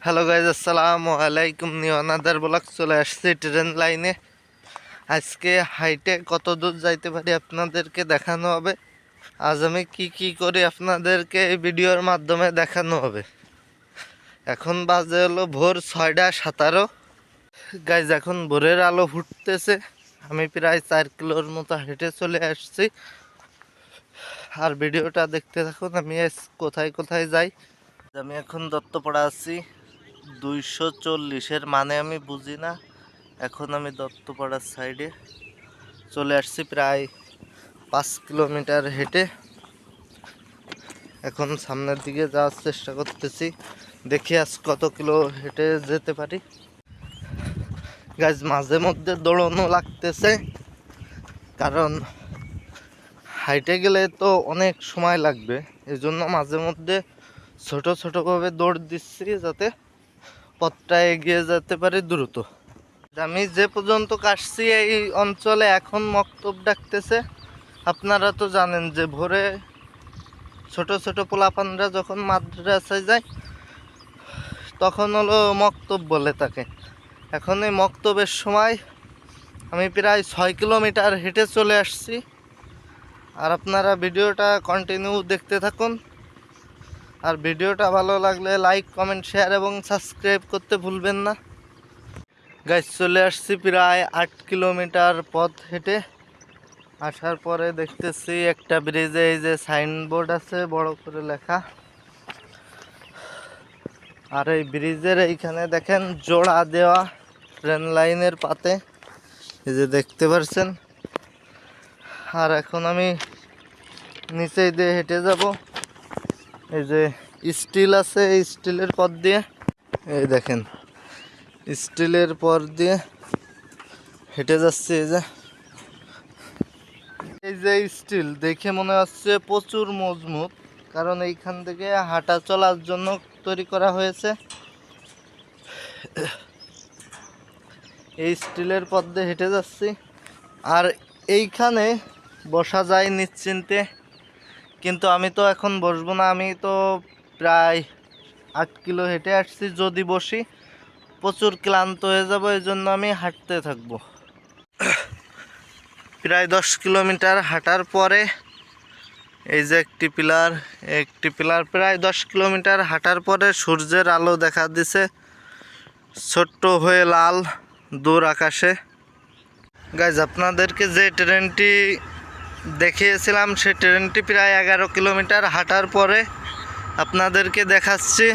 Hello guys, আসসালামু আলাইকুম। New another blog চলে আসছে ট্রেন লাইনে। আজকে হাইটে কত দূর যাইতে পারি আপনাদেরকে দেখানো হবে। আজ আমি কি করি আপনাদেরকে এই ভিডিওর মাধ্যমে দেখানো হবে। এখন বাজে হলো ভোর 6:17। গাইজ এখন ভোরের আলো ফুটতেছে। আমি প্রায় 4 কিলোর মতো হেঁটে চলে আসছি। আর ভিডিওটা দেখতে থাকুন, আমি কোথায় কোথায় যাই। আমি এখন দত্তপাড়া আছি। 240-এর মানে আমি বুঝি না। এখন আমি দত্তপাড়ার সাইডে চলে আসছি প্রায় 5 কিলোমিটার হেঁটে। এখন সামনের দিকে যাওয়ার চেষ্টা করতেছি, দেখি আজ কত কিলো হেঁটে যেতে পারি। গাইজ মাঝে মধ্যে দৌড়ানো লাগতেছে, কারণ হাইটে গেলে তো অনেক সময় লাগবে। এই জন্য মাঝে মধ্যে ছোট ছোটভাবে দৌড় দিচ্ছি, যাতে পথটা এগিয়ে যেতে পারি দ্রুত। আমি যে পর্যন্ত কাটছি এই অঞ্চলে এখন মক্তব ডাকতেছে। আপনারা তো জানেন যে ভোরে ছোট ছোট পোলাপানরা যখন মাদ্রাসায় যায় তখন হলো মক্তব বলে তাকে। এখন এই মক্তবের সময় আমি প্রায় 6 কিলোমিটার হেঁটে চলে আসছি। আর আপনারা ভিডিওটা কন্টিনিউ দেখতে থাকুন। আর ভিডিওটা ভালো লাগলে লাইক, কমেন্ট, শেয়ার এবং সাবস্ক্রাইব করতে ভুলবেন না। গাইজ চলে আসছি প্রায় 8 কিলোমিটার পথ হেঁটে। আসার পরে দেখতেছি একটা ব্রিজে এই যে সাইনবোর্ড আছে বড় করে লেখা। আর এই ব্রিজের এইখানে দেখেন জোড়া দেওয়া ট্রেন লাইনের পাতে, এই যে দেখতে পাচ্ছেন। আর এখন আমি নিচে দিয়ে হেঁটে যাব। এই যে স্টিল আছে, এই স্টিলের পথ দিয়ে, এই দেখেন স্টিলের পথ দিয়ে হেঁটে যাচ্ছে। এই যে স্টিল দেখে মনে হচ্ছে প্রচুর মজবুত, কারণ এইখান থেকে হাঁটা চলার জন্য তৈরি করা হয়েছে। এই স্টিলের পথ দিয়ে হেঁটে যাচ্ছি। আর এইখানে বসা যায় নিশ্চিন্তে, কিন্তু আমি তো এখন বসবো না। আমি তো প্রায় 8 কিলো হেঁটে আসছি, যদি বসি প্রচুর ক্লান্ত হয়ে যাব, এই জন্য আমি হাঁটতে থাকবো। প্রায় 10 কিলোমিটার হাঁটার পরে এই যে একটি পিলার প্রায় 10 কিলোমিটার হাঁটার পরে সূর্যের আলো দেখা দিছে ছোট্ট হয়ে লাল দূর আকাশে। গাইজ আপনাদেরকে যে ট্রেনটি দেখিয়েছিলাম সেই ট্রেনটি প্রায় 11 কিলোমিটার হাঁটার পরে আপনাদেরকে দেখাচ্ছি।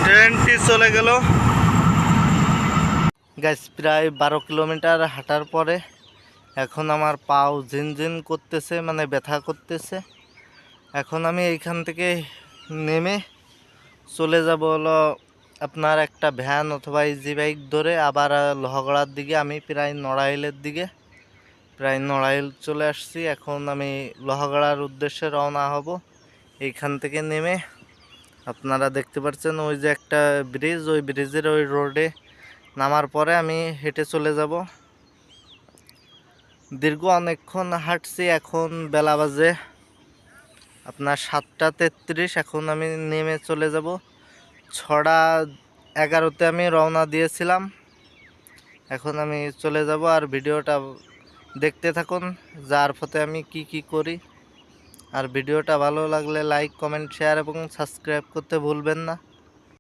ট্রেনটি চলে গেল। গাইজ প্রায় 12 কিলোমিটার হাঁটার পরে এখন আমার পাও ঝিনঝিন করতেছে, মানে ব্যথা করতেছে। এখন আমি এইখান থেকে নেমে চলে যাব হলো আপনার একটা ভ্যান অথবা ইজি বাইক ধরে আবার লোহাগড়ার দিকে। আমি প্রায় নড়াইলের দিকে, প্রায় নড়াইল চলে আসছি। এখন আমি লোহাগড়ার উদ্দেশ্যে রওনা হব। এইখান থেকে নেমে আপনারা দেখতে পাচ্ছেন ওই যে একটা ব্রিজ, ওই ব্রিজের ওই রোডে নামার পরে আমি হেঁটে চলে যাব। দীর্ঘ অনেকক্ষণ হাঁটছি। এখন বেলা বাজে আপনার 7:33। এখন আমি নেমে চলে যাব। 6:11-তে আমি রওনা দিয়েছিলাম। এখন আমি চলে যাব। আর ভিডিওটা দেখতে থাকুন, যার পথে আমি কি করি। আর ভিডিওটা ভালো লাগলে লাইক, কমেন্ট, শেয়ার এবং সাবস্ক্রাইব করতে ভুলবেন না।